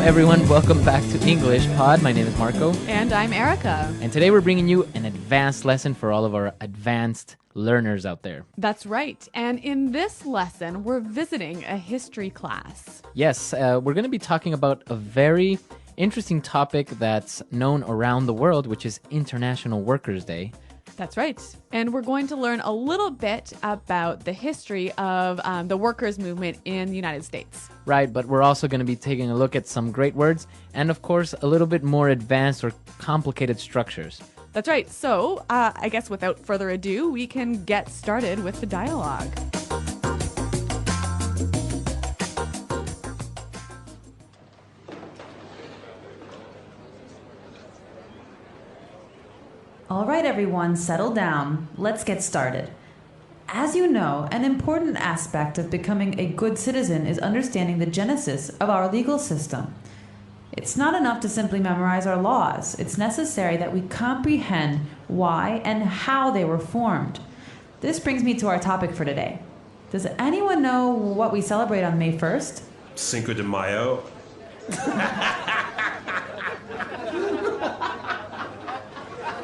everyone. Welcome back to English Pod. My name is Marco. And I'm Erica. And today we're bringing you an advanced lesson for all of our advanced learners out there. That's right. And in this lesson, we're visiting a history class. Yes, we're going to be talking about a very interesting topic that's known around the world, which is International Workers' Day. That's right. And we're going to learn a little bit about the history of the workers' movement in the United States. Right, but we're also going to be taking a look at some great words and, of course, a little bit more advanced or complicated structures. That's right. So I guess without further ado, we can get started with the dialogue. All right, everyone, settle down. Let's get started. As you know, an important aspect of becoming a good citizen is understanding the genesis of our legal system. It's not enough to simply memorize our laws. It's necessary that we comprehend why and how they were formed. This brings me to our topic for today. Does anyone know what we celebrate on May 1st? Cinco de Mayo.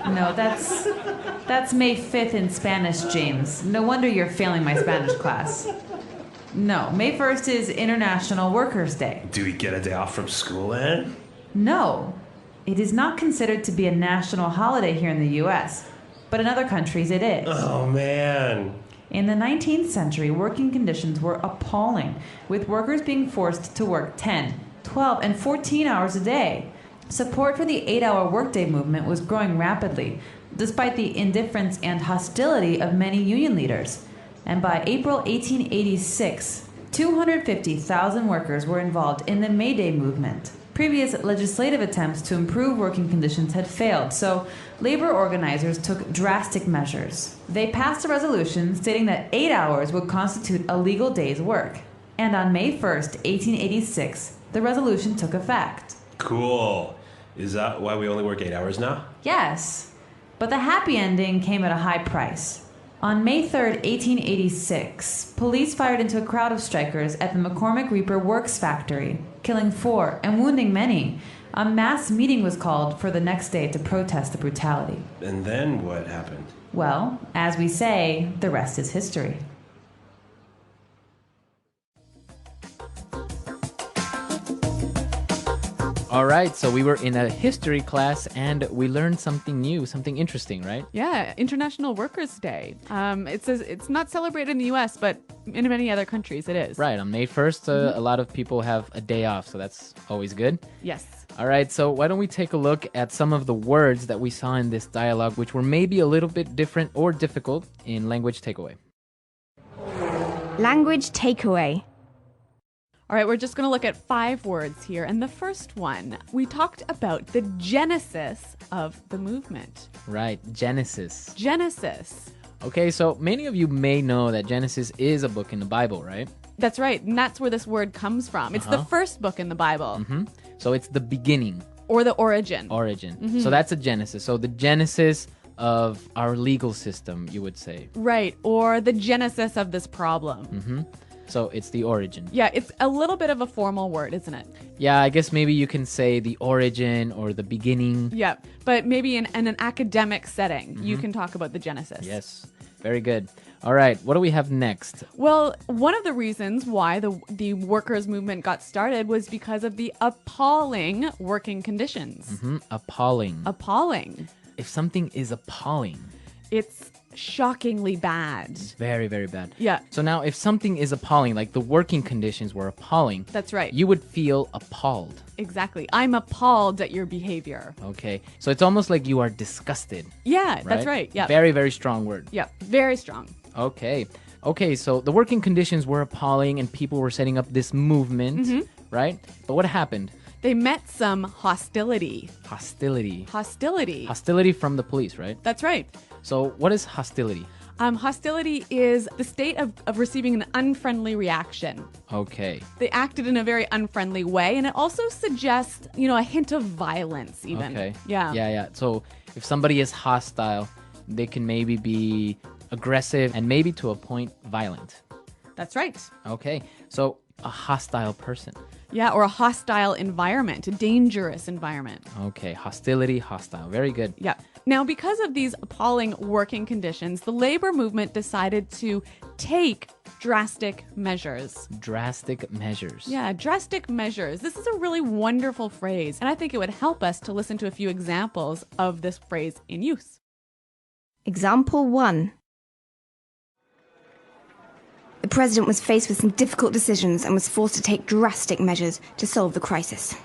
No, that's May 5th in Spanish, James. No wonder you're failing my Spanish class. No, May 1st is International Workers' Day. Do we get a day off from school then? No, it is not considered to be a national holiday here in the U.S., but in other countries it is. Oh, man. In the 19th century, working conditions were appalling, with workers being forced to work 10, 12, and 14 hours a day. Support for the 8-hour workday movement was growing rapidly, despite the indifference and hostility of many union leaders. And by April 1886, 250,000 workers were involved in the May Day movement. Previous legislative attempts to improve working conditions had failed, so labor organizers took drastic measures. They passed a resolution stating that 8 hours would constitute a legal day's work. And on May 1st, 1886, the resolution took effect. Cool. Is that why we only work 8 hours now? Yes, but the happy ending came at a high price. On May 3rd, 1886, police fired into a crowd of strikers at the McCormick Reaper Works factory, killing 4 and wounding many. A mass meeting was called for the next day to protest the brutality. And then what happened? Well, as we say, the rest is history. All right, so we were in a history class and we learned something new, something interesting, right? Yeah, International Workers' Day. It says it's not celebrated in the U.S., but in many other countries it is. Right, on May 1st, a lot of people have a day off, so that's always good. Yes. All right, so why don't we take a look at some of the words that we saw in this dialogue, which were maybe a little bit different or difficult in language takeaway. Language takeaway. All right, we're just going to look at 5 words here. And the first one, we talked about the genesis of the movement. Right, Genesis. Genesis. Okay, so many of you may know that Genesis is a book in the Bible, right? That's right, and that's where this word comes from. It's the first book in the Bible. So it's the beginning. Or the origin. Origin. So that's a Genesis. So the genesis of our legal system, you would say. Right, or the genesis of this problem. So it's the origin. Yeah, it's a little bit of a formal word, isn't it? Yeah, I guess maybe you can say the origin or the beginning. Yeah, but maybe in an academic setting, you can talk about the genesis. Yes, very good. All right, what do we have next? Well, one of the reasons why the workers' movement got started was because of the appalling working conditions. Appalling. Appalling. If something is appalling, It's shockingly bad. very, very bad. Yeah. So now if something is appalling, like the working conditions were appalling, That's right. you would feel appalled. Exactly. I'm appalled at your behavior. Okay, so it's almost like you are disgusted. Yeah, that's right. Yeah. Very, very strong word. Yeah, very strong. Okay, so the working conditions were appalling and people were setting up this movement, right? But what happened? They met some hostility. Hostility. Hostility. Hostility from the police, right? That's right. So what is hostility? Hostility is the state of receiving an unfriendly reaction. Okay. They acted in a very unfriendly way, and it also suggests, a hint of violence even. Okay. Yeah. Yeah. So if somebody is hostile, they can maybe be aggressive and maybe to a point violent. That's right. Okay. So a hostile person. Yeah, or a hostile environment, a dangerous environment. Okay, hostility, hostile. Very good. Yeah. Now, because of these appalling working conditions, the labor movement decided to take drastic measures. Drastic measures. Yeah, drastic measures. This is a really wonderful phrase, and I think it would help us to listen to a few examples of this phrase in use. Example 1. The president was faced with some difficult decisions and was forced to take drastic measures to solve the crisis.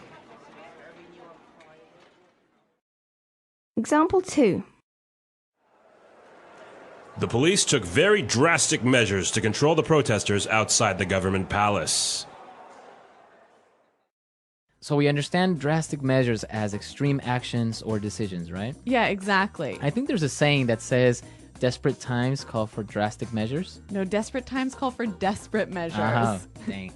Example 2. The police took very drastic measures to control the protesters outside the government palace. So we understand drastic measures as extreme actions or decisions, right? Yeah, exactly. I think there's a saying that says desperate times call for drastic measures. No, desperate times call for desperate measures. Oh, dang.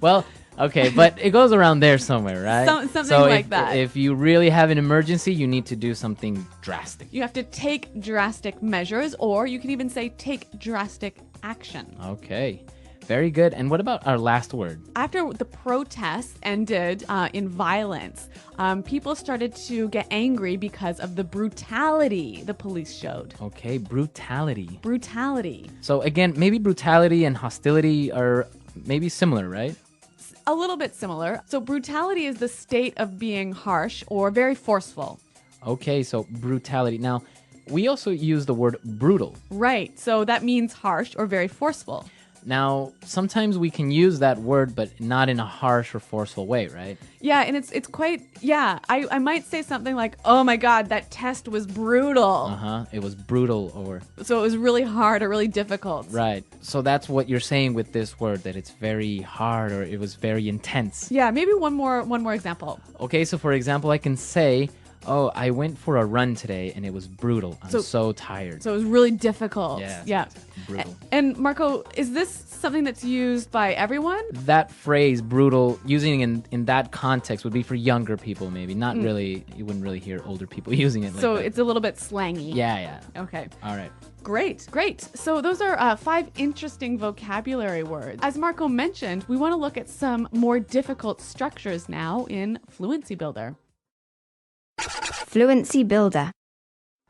Well, okay, but it goes around there somewhere, right? Something so like that. If you really have an emergency, you need to do something drastic. You have to take drastic measures, or you can even say take drastic action. Okay, very good. And what about our last word? After the protests ended in violence, people started to get angry because of the brutality the police showed. Okay, brutality. Brutality. So again, maybe brutality and hostility are maybe similar, right? A little bit similar. So brutality is the state of being harsh or very forceful. Okay, so brutality. Now, we also use the word brutal. Right. So that means harsh or very forceful. Now, sometimes we can use that word, but not in a harsh or forceful way, right? Yeah, and it's quite, yeah, I might say something like, oh my God, that test was brutal. Uh-huh, it was brutal or... So it was really hard or really difficult. Right, so that's what you're saying with this word, that it's very hard or it was very intense. Yeah, maybe one more example. Okay, so for example, I can say, oh, I went for a run today and it was brutal. I'm so tired. So it was really difficult. Yeah. Brutal. And Marco, is this something that's used by everyone? That phrase, brutal, using in that context would be for younger people maybe. Not really, you wouldn't really hear older people using it like So that. it's a little bit slangy. Yeah. Okay. All right. Great. So those are 5 interesting vocabulary words. As Marco mentioned, we want to look at some more difficult structures now in Fluency Builder. Fluency Builder.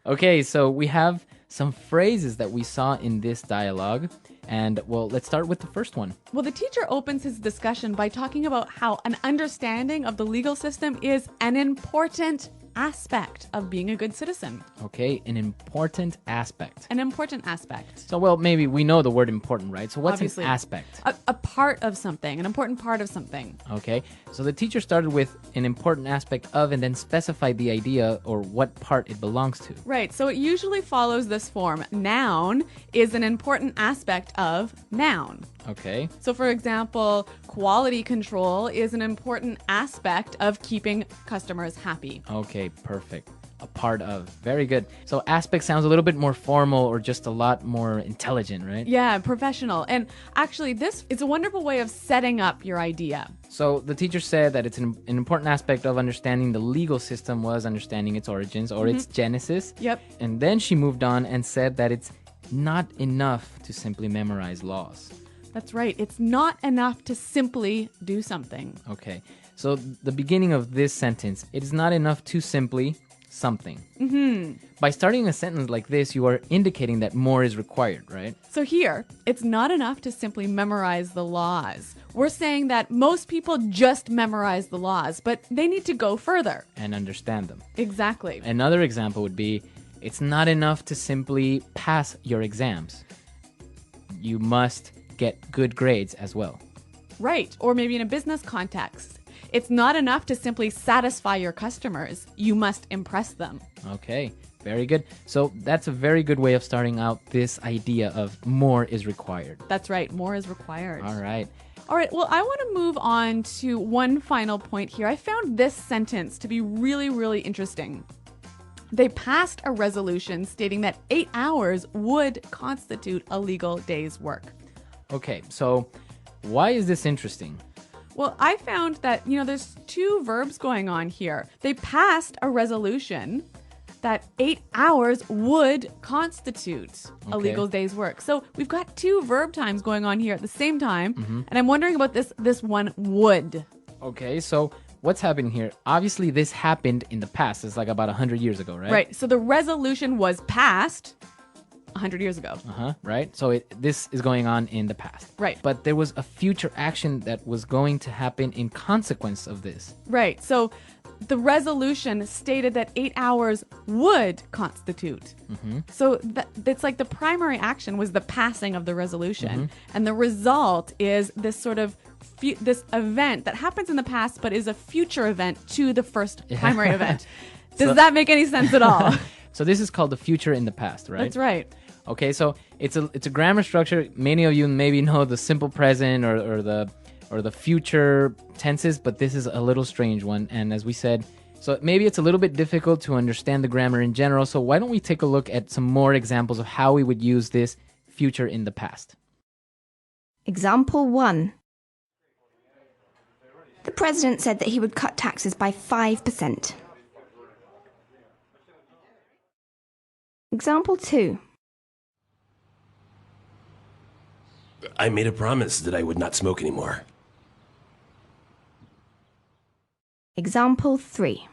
Okay, so we have some phrases that we saw in this dialogue. And, well, let's start with the first one. Well, the teacher opens his discussion by talking about how an understanding of the legal system is an important aspect of being a good citizen. Okay, an important aspect. An important aspect. So, well, maybe we know the word important, right? So what's Obviously. an aspect? A part of something, an important part of something. Okay, so the teacher started with an important aspect of and then specified the idea or what part it belongs to. Right, so it usually follows this form. Noun is an important aspect of noun. Okay, So for example, quality control is an important aspect of keeping customers happy. okay, perfect. A part of. Very good. So aspect sounds a little bit more formal or just a lot more intelligent, right? Yeah, professional. And actually, this is a wonderful way of setting up your idea. So the teacher said that it's an important aspect of understanding the legal system was understanding its origins or its genesis. Yep. And then she moved on and said that it's not enough to simply memorize laws. That's right. It's not enough to simply do something. Okay. So the beginning of this sentence, it is not enough to simply something. By starting a sentence like this, you are indicating that more is required, right? So here, it's not enough to simply memorize the laws. We're saying that most people just memorize the laws, but they need to go further. And understand them. Exactly. Another example would be, it's not enough to simply pass your exams. You must get good grades as well. Right. Or maybe in a business context. It's not enough to simply satisfy your customers. You must impress them. Okay, very good. So that's a very good way of starting out this idea of more is required. That's right. More is required. All right. All right. Well, I want to move on to one final point here. I found this sentence to be really, really interesting. They passed a resolution stating that 8 hours would constitute a legal day's work. Okay, so why is this interesting? Well, I found that, there's 2 verbs going on here. They passed a resolution that 8 hours would constitute a Okay. legal day's work. So we've got 2 verb times going on here at the same time. And I'm wondering about this one would. Okay, so what's happening here? Obviously, this happened in the past. It's like about 100 years ago, right? Right. So the resolution was passed 100 years ago. Right? So this is going on in the past. Right. But there was a future action that was going to happen in consequence of this. Right. So the resolution stated that 8 hours would constitute. So that's like the primary action was the passing of the resolution. And the result is this sort of this event that happens in the past but is a future event to the first primary event. Does that make any sense at all? So this is called the future in the past, right? That's right. Okay, so it's a grammar structure. Many of you maybe know the simple present or the future tenses, but this is a little strange one. And as we said, so maybe it's a little bit difficult to understand the grammar in general. So why don't we take a look at some more examples of how we would use this future in the past? Example 1. The president said that he would cut taxes by 5%. Example 2. I made a promise that I would not smoke anymore. Example 3.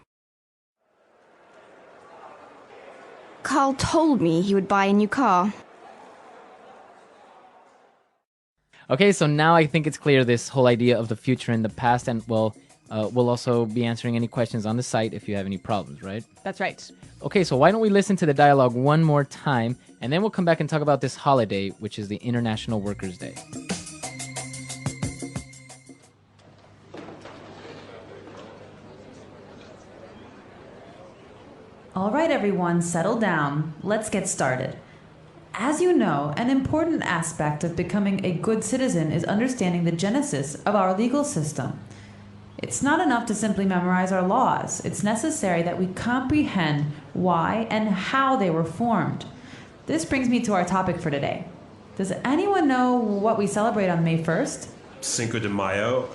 Carl told me he would buy a new car. Okay, so now I think it's clear this whole idea of the future in the past, and we'll also be answering any questions on the site if you have any problems, right? That's right. Okay, so why don't we listen to the dialogue one more time, and then we'll come back and talk about this holiday, which is the International Workers' Day. All right, everyone, settle down. Let's get started. As you know, an important aspect of becoming a good citizen is understanding the genesis of our legal system. It's not enough to simply memorize our laws. It's necessary that we comprehend why and how they were formed. This brings me to our topic for today. Does anyone know what we celebrate on May 1st? Cinco de Mayo.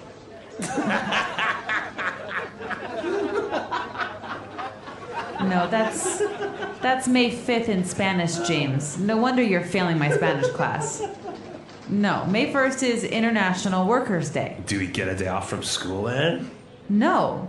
No, that's May 5th in Spanish, James. No wonder you're failing my Spanish class. No, May 1st is International Workers' Day. Do we get a day off from school then? No,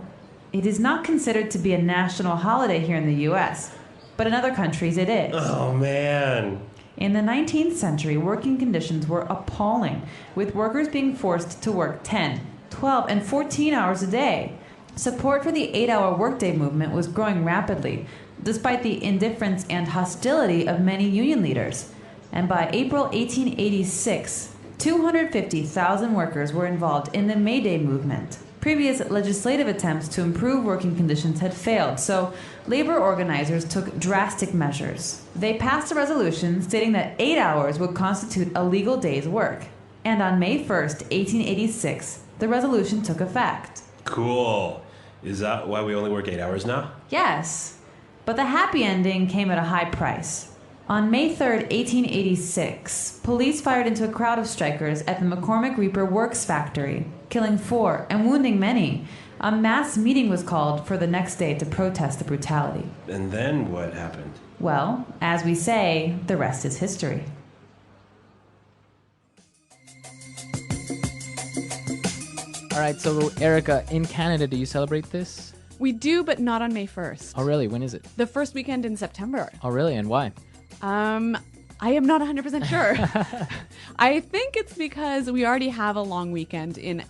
it is not considered to be a national holiday here in the U.S., but in other countries it is. Oh, man. In the 19th century, working conditions were appalling, with workers being forced to work 10, 12, and 14 hours a day. Support for the 8-hour workday movement was growing rapidly, despite the indifference and hostility of many union leaders. And by April 1886, 250,000 workers were involved in the May Day movement. Previous legislative attempts to improve working conditions had failed, so labor organizers took drastic measures. They passed a resolution stating that 8 hours would constitute a legal day's work. And on May 1st, 1886, the resolution took effect. Cool. Is that why we only work 8 hours now? Yes, but the happy ending came at a high price. On May 3rd, 1886, police fired into a crowd of strikers at the McCormick Reaper Works factory, killing 4 and wounding many. A mass meeting was called for the next day to protest the brutality. And then what happened? Well, as we say, the rest is history. All right, so Erica, in Canada, do you celebrate this? We do, but not on May 1st. Oh, really? When is it? The first weekend in September. Oh, really? And why? I am not 100% sure. I think it's because we already have a long weekend in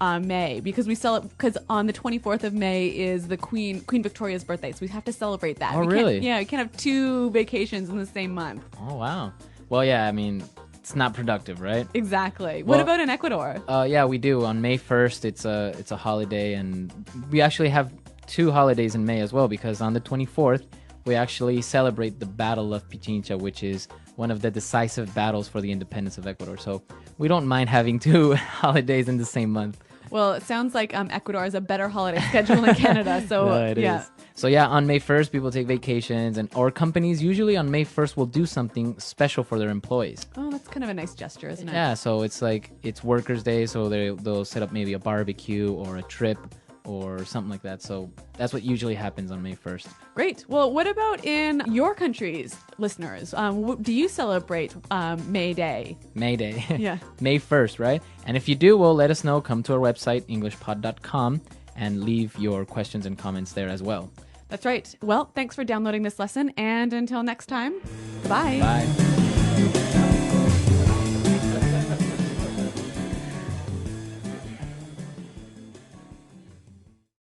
May because because on the 24th of May is the Queen Victoria's birthday, so we have to celebrate that. Oh, really? Yeah, we can't have 2 vacations in the same month. Oh, wow. Well, yeah, I mean, it's not productive, right? Exactly. Well, what about in Ecuador? Yeah, we do. On May 1st, it's a holiday, and we actually have 2 holidays in May as well, because on the 24th, we actually celebrate the Battle of Pichincha, which is one of the decisive battles for the independence of Ecuador. So we don't mind having 2 holidays in the same month. Well, it sounds like Ecuador has a better holiday schedule than Canada. So No, it is. So yeah, on May 1st, people take vacations, or companies usually on May 1st will do something special for their employees. Oh, that's kind of a nice gesture, isn't it? Yeah, so it's like it's Workers' Day, so they'll set up maybe a barbecue or a trip or something like that. So that's what usually happens on May 1st. Great. Well, what about in your countries, listeners? Do you celebrate May Day? May Day. Yeah. May 1st, right? And if you do, well, let us know. Come to our website, EnglishPod.com, and leave your questions and comments there as well. That's right. Well, thanks for downloading this lesson, and until next time, bye. Bye.